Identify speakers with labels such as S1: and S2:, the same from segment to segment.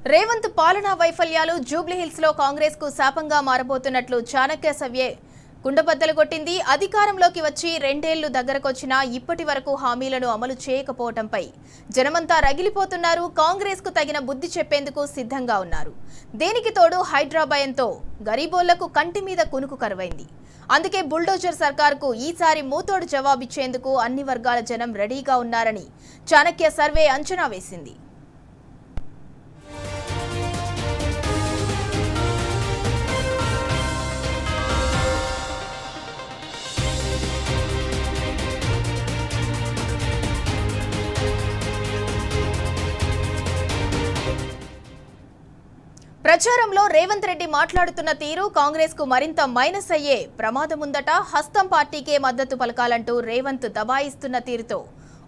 S1: రేవంత్ పాలనా వైఫల్యాలు జూబ్లీహిల్స్ లో కాంగ్రెస్ కు శాపంగా మారబోతున్నట్లు చాణక్య సర్వే కుండబద్దలు కొట్టింది. అధికారంలోకి వచ్చి రెండేళ్లు దగ్గరకొచ్చినా ఇప్పటి వరకు హామీలను అమలు చేయకపోవడంపై జనమంతా రగిలిపోతున్నారు. కాంగ్రెస్ కు తగిన బుద్ధి చెప్పేందుకు సిద్ధంగా ఉన్నారు. దేనికి తోడు హైదరాబాద్తో గరీబోళ్లకు కంటి మీద కునుకు కరువైంది. అందుకే బుల్డోజర్ సర్కార్కు ఈసారి మూతోడు జవాబిచ్చేందుకు అన్ని వర్గాల జనం రెడీగా ఉన్నారని చాణక్య సర్వే అంచనా వేసింది. ప్రచారంలో రేవంత్ రెడ్డి మాట్లాడుతున్న తీరు కాంగ్రెస్ కు మరింత మైనస్ అయ్యే ప్రమాదముందట. హస్తం పార్టీకే మద్దతు పలకాలంటూ రేవంత్ దబాయిస్తున్న తీరుతో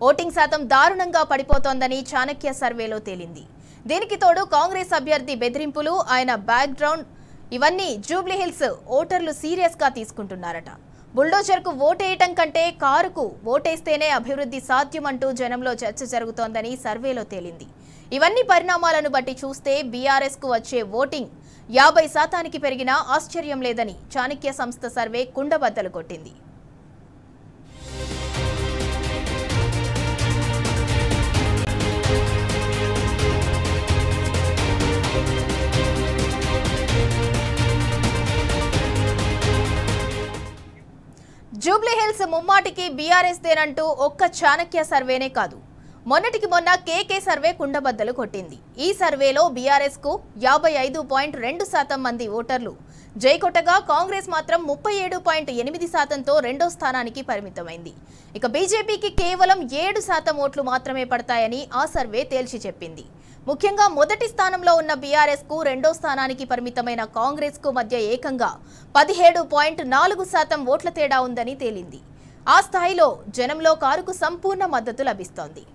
S1: ఓటింగ్ శాతం దారుణంగా పడిపోతోందని చాణక్య సర్వేలో తేలింది. దీనికి తోడు కాంగ్రెస్ అభ్యర్థి బెదిరింపులు, ఆయన బ్యాక్ గ్రౌండ్ ఇవన్నీ జూబ్లీహిల్స్ ఓటర్లు సీరియస్ గా తీసుకుంటున్నారట. బుల్డోజర్ కు ఓటేయటం కంటే కారుకు ఓటేస్తేనే అభివృద్ధి సాధ్యమంటూ జనంలో చర్చ జరుగుతోందని సర్వేలో తేలింది. ఇవన్నీ పరిణామాలను బట్టి చూస్తే బీఆర్ఎస్ కు వచ్చే ఓటింగ్ 50% పెరిగినా ఆశ్చర్యం లేదని చాణక్య సంస్థ సర్వే కుండబద్దలు కొట్టింది. జూబ్లీహిల్స్ ముమ్మాటికి బీఆర్ఎస్ దేనంటూ ఒక్క చాణక్య సర్వేనే కాదు, మొన్నటికి మొన్న కేకే సర్వే కుండబద్దలు కొట్టింది. ఈ సర్వేలో బీఆర్ఎస్ కు 55.2% మంది ఓటర్లు జైకొట్టగా కాంగ్రెస్ మాత్రం 37.8%తో రెండో స్థానానికి పరిమితమైంది. ఇక బీజేపీకి కేవలం 7% ఓట్లు మాత్రమే పడతాయని ఆ సర్వే తేల్చి చెప్పింది. ముఖ్యంగా మొదటి స్థానంలో ఉన్న బీఆర్ఎస్ కు రెండో స్థానానికి పరిమితమైన కాంగ్రెస్ కు మధ్య ఏకంగా 17.4% ఓట్ల తేడా ఉందని తేలింది. ఆ స్థాయిలో జనంలో కారుకు సంపూర్ణ మద్దతు లభిస్తోంది.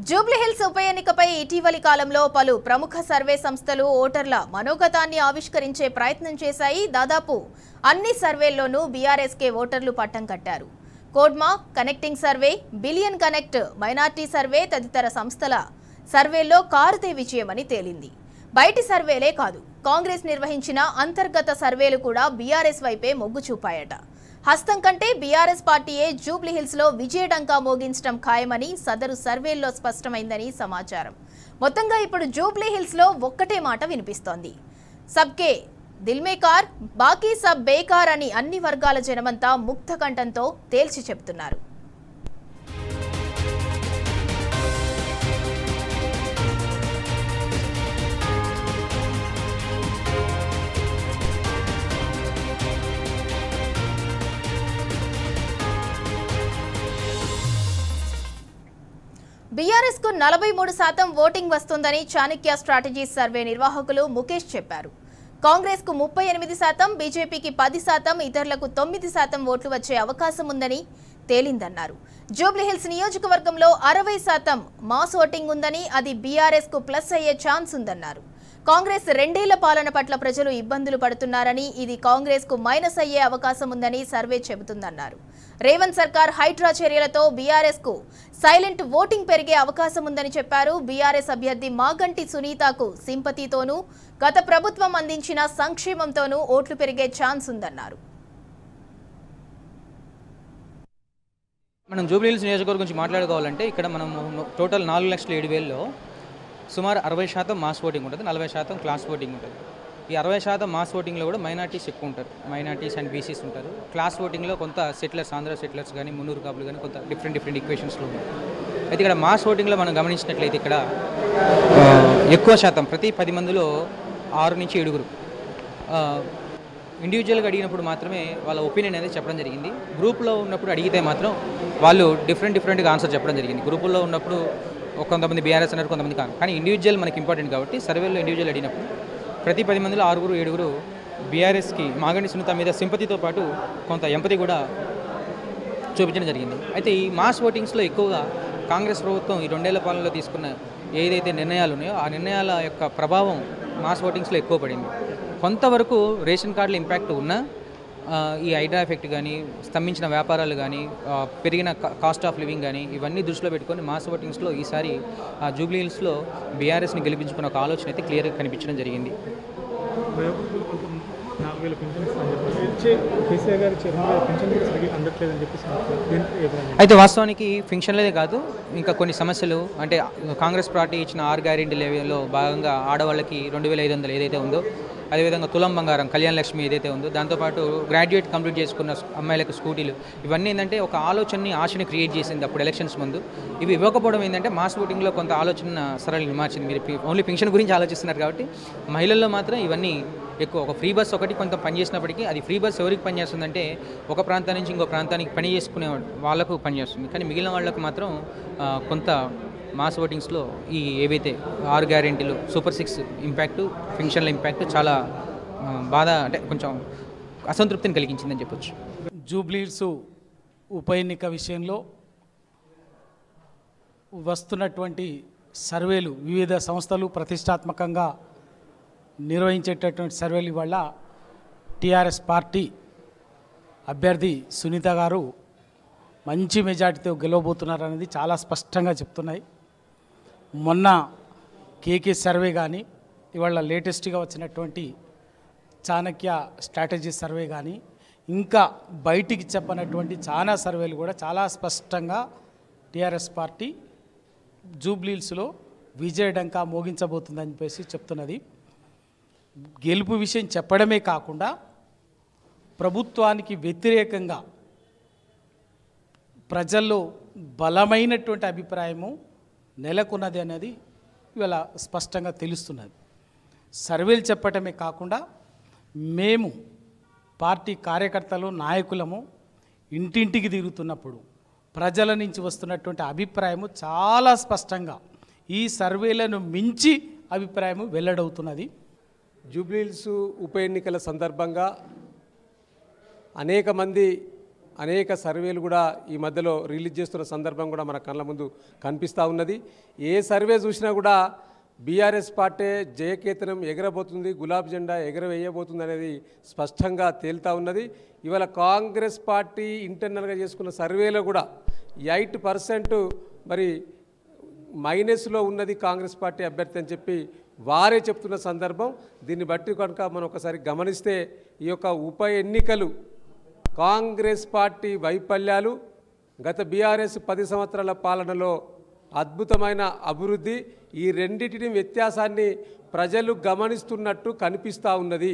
S1: జూబ్లీహిల్స్ ఉప ఎన్నికపై ఇటీవలి కాలంలో పలు ప్రముఖ సర్వే సంస్థలు ఓటర్ల మనోగతాన్ని ఆవిష్కరించే ప్రయత్నం చేశాయి. దాదాపు అన్ని సర్వేల్లోనూ బీఆర్ఎస్కే ఓటర్లు పట్టం కట్టారు. కోడ్మా, connecting survey, billion connect, minority survey తదితర సంస్థల సర్వేల్లో కారుదే విజయమని తేలింది. బయటి సర్వేలే కాదు, కాంగ్రెస్ నిర్వహించిన అంతర్గత సర్వేలు కూడా బీఆర్ఎస్ వైపే మొగ్గు చూపాయట. హస్తం కంటే బీఆర్ఎస్ పార్టీయే జూబ్లీహిల్స్ లో విజయడంకా మోగించడం ఖాయమని సదరు సర్వేల్లో స్పష్టమైందని సమాచారం. మొత్తంగా ఇప్పుడు జూబ్లీహిల్స్ లో ఒక్కటే మాట వినిపిస్తోంది, సబ్కే దిల్మే కార్, బాకీ సబ్ బేకార్ అని అన్ని వర్గాల జనమంతా ముక్త కంఠంతో తేల్చి చెబుతున్నారు. బీఆర్ఎస్ కు 43% ఓటింగ్ వస్తుందని చాణక్య స్ట్రాటజీస్ సర్వే నిర్వాహకులు ముఖేష్ చెప్పారు. కాంగ్రెస్ కు 38%, బీజేపీకి 10%, ఇతరులకు 9% ఓట్లు వచ్చే అవకాశం ఉందని తేలిందన్నారు. జూబ్లీహిల్స్ నియోజకవర్గంలో 60% మాస్ ఓటింగ్ ఉందని, అది బీఆర్ఎస్ కు ప్లస్ అయ్యే ఛాన్స్ ఉందన్నారు. కాంగ్రెస్ రెండేళ్ల పాలన పట్ల ప్రజలు ఇబ్బందులు పడుతున్నారని, ఇది కాంగ్రెస్ కు మైనస్ అయ్యే అవకాశం ఉందని సర్వే చెబుతుందన్నారు. రేవంత్ సర్కార్ హైడ్రా చర్యలతో బీఆర్ఎస్ కు సైలెంట్ ఓటింగ్ పెరిగే అవకాశం ఉందని చెప్పారు. బీఆర్ఎస్ అభ్యర్థి మాగంటి సునీతకు సింపతితోనూ గత ప్రభుత్వం అందించిన సంక్షేమంతోనూ ఓట్లు పెరిగే ఛాన్స్ ఉందన్నారు.
S2: మనం జూబ్లీహిల్స్ నియోజకవర్గం గురించి మాట్లాడుకోవాలంటే ఇక్కడ మనం టోటల్ 4,07,000లో సుమారు 60% మాస్ ఓటింగ్ ఉంటుంది, 40% క్లాస్ ఓటింగ్ ఉంటుంది. ఈ 60% మాస్ ఓటింగ్లో కూడా మైనార్టీస్ ఎక్కువ ఉంటారు, మైనార్టీస్ అండ్ బీసీస్ ఉంటారు. క్లాస్ ఓటింగ్లో కొంత సెటిలర్స్, ఆంధ్ర సెటిలర్స్ కానీ, మున్నూరు కాపులు కానీ కొంత డిఫరెంట్ ఈక్వేషన్స్లో ఉంటారు. అయితే ఇక్కడ మాస్ ఓటింగ్లో మనం గమనించినట్లయితే ఇక్కడ ఎక్కువ శాతం ప్రతి 10 మందిలో 6 నుంచి 7 ఇండివిజువల్గా అడిగినప్పుడు మాత్రమే వాళ్ళ ఒపీనియన్ అనేది చెప్పడం జరిగింది. గ్రూప్లో ఉన్నప్పుడు అడిగితే మాత్రం వాళ్ళు డిఫరెంట్గా ఆన్సర్ చెప్పడం జరిగింది. గ్రూపుల్లో ఉన్నప్పుడు కొంతమంది బీఆర్ఎస్ అన్నారు, కొంతమంది కాదు. కానీ ఇండివిజువల్ మనకి ఇంపార్టెంట్ కాబట్టి సర్వేలో ఇండివిజువల్ అడిగినప్పుడు ప్రతి 10 మందిలో 6, 7 బీఆర్ఎస్కి మాగంటి సునీత మీద సింపతితో పాటు కొంత ఎంపతి కూడా చూపించడం జరిగింది. అయితే ఈ మాస్ ఓటింగ్స్లో ఎక్కువగా కాంగ్రెస్ ప్రభుత్వం ఈ 2 ఏళ్ల పాలనలో తీసుకున్న ఏదైతే నిర్ణయాలు ఉన్నాయో ఆ నిర్ణయాల యొక్క ప్రభావం మాస్ ఓటింగ్స్లో ఎక్కువ పడింది. కొంతవరకు రేషన్ కార్డుల ఇంపాక్ట్ ఉన్న ఈ హైడ్రా ఎఫెక్ట్ కానీ, స్తంభించిన వ్యాపారాలు కానీ, పెరిగిన కాస్ట్ ఆఫ్ లివింగ్ కానీ, ఇవన్నీ దృష్టిలో పెట్టుకొని మాస్ ఓటింగ్స్లో ఈసారి జూబ్లీ హిల్స్లో బీఆర్ఎస్ని గెలిపించుకున్న ఒక ఆలోచన అయితే క్లియర్గా కనిపించడం జరిగింది. అయితే వాస్తవానికి పెన్షన్లదే కాదు, ఇంకా కొన్ని సమస్యలు అంటే కాంగ్రెస్ పార్టీ ఇచ్చిన 6 గ్యారెంటీ లెవెల్లో భాగంగా ఆడవాళ్ళకి 2500 ఏదైతే ఉందో, అదేవిధంగా తులం బంగారం కళ్యాణ లక్ష్మి ఏదైతే ఉందో, దాంతోపాటు గ్రాడ్యుయేట్ కంప్లీట్ చేసుకున్న అమ్మాయిలకు స్కూటీలు, ఇవన్నీ ఏంటంటే ఒక ఆశని క్రియేట్ చేసింది అప్పుడు ఎలక్షన్స్ ముందు. ఇవి ఇవ్వకపోవడం ఏంటంటే మాస్ ఓటింగ్లో కొంత ఆలోచన సరళిని మార్చింది. మీరు ఓన్లీ పెన్షన్ గురించి ఆలోచిస్తున్నారు కాబట్టి మహిళల్లో మాత్రం ఇవన్నీ ఎక్కువ. ఒక ఫ్రీ బస్ ఒకటి కొంత పనిచేసినప్పటికీ అది ఫ్రీ బస్ ఎవరికి పనిచేస్తుందంటే ఒక ప్రాంతం నుంచి ఇంకో ప్రాంతానికి పని చేసుకునే వాళ్ళకు పనిచేస్తుంది. కానీ మిగిలిన వాళ్ళకు మాత్రం కొంత మాస్ ఓటింగ్స్లో ఈ ఏవైతే 6 గ్యారెంటీలు, సూపర్ 6 ఇంపాక్టు, పెన్షన్ల ఇంపాక్ట్ చాలా బాధ అంటే కొంచెం అసంతృప్తిని కలిగించిందని చెప్పొచ్చు.
S3: జూబ్లీ హిల్స్ ఉప ఎన్నిక విషయంలో వస్తున్నటువంటి సర్వేలు, వివిధ సంస్థలు ప్రతిష్టాత్మకంగా నిర్వహించేటటువంటి సర్వేలు వల్ల టీఆర్ఎస్ పార్టీ అభ్యర్థి సునీత గారు మంచి మెజార్టీతో గెలవబోతున్నారు అనేది చాలా స్పష్టంగా చెప్తున్నాయి. మొన్న కేకే సర్వే కానీ, ఇవాళ లేటెస్ట్గా వచ్చినటువంటి చాణక్య స్ట్రాటజీ సర్వే కానీ, ఇంకా బయటికి చెప్పనటువంటి చాలా సర్వేలు కూడా చాలా స్పష్టంగా టీఆర్ఎస్ పార్టీ జూబ్లీ హిల్స్లో విజయడంకా మోగించబోతుందని చెప్పేసి చెప్తున్నది. గెలుపు విషయం చెప్పడమే కాకుండా ప్రభుత్వానికి వ్యతిరేకంగా ప్రజల్లో బలమైనటువంటి అభిప్రాయము నెలకొన్నది అనేది ఇవాళ స్పష్టంగా తెలుస్తున్నది. సర్వేలు చెప్పటమే కాకుండా మేము పార్టీ కార్యకర్తలు, నాయకులము ఇంటింటికి తిరుగుతున్నప్పుడు ప్రజల నుంచి వస్తున్నటువంటి అభిప్రాయము చాలా స్పష్టంగా ఈ సర్వేలను మించి అభిప్రాయము వెల్లడవుతున్నది.
S4: జూబ్లీ హిల్స్ ఉప ఎన్నికల సందర్భంగా అనేక సర్వేలు కూడా ఈ మధ్యలో రిలీజ్ చేస్తున్న సందర్భం కూడా మన కళ్ళ ముందు కనిపిస్తూ ఉన్నది. ఏ సర్వే చూసినా కూడా బీఆర్ఎస్ పార్టీ జయకేతనం ఎగరబోతుంది, గులాబీ జెండా ఎగరవేయబోతుంది అనేది స్పష్టంగా తేలుతూ ఉన్నది. ఇవాళ కాంగ్రెస్ పార్టీ ఇంటర్నల్గా చేసుకున్న సర్వేలో కూడా 8% మరి మైనస్లో ఉన్నది కాంగ్రెస్ పార్టీ అభ్యర్థి అని చెప్పి వారే చెప్తున్న సందర్భం. దీన్ని బట్టి కనుక మనం ఒకసారి గమనిస్తే ఈ యొక్క ఉప ఎన్నికలు కాంగ్రెస్ పార్టీ వైఫల్యాలు, గత బీఆర్ఎస్ 10 సంవత్సరాల పాలనలో అద్భుతమైన అభివృద్ధి, ఈ రెండింటిని వ్యత్యాసాన్ని ప్రజలు గమనిస్తున్నట్టు కనిపిస్తూ ఉన్నది.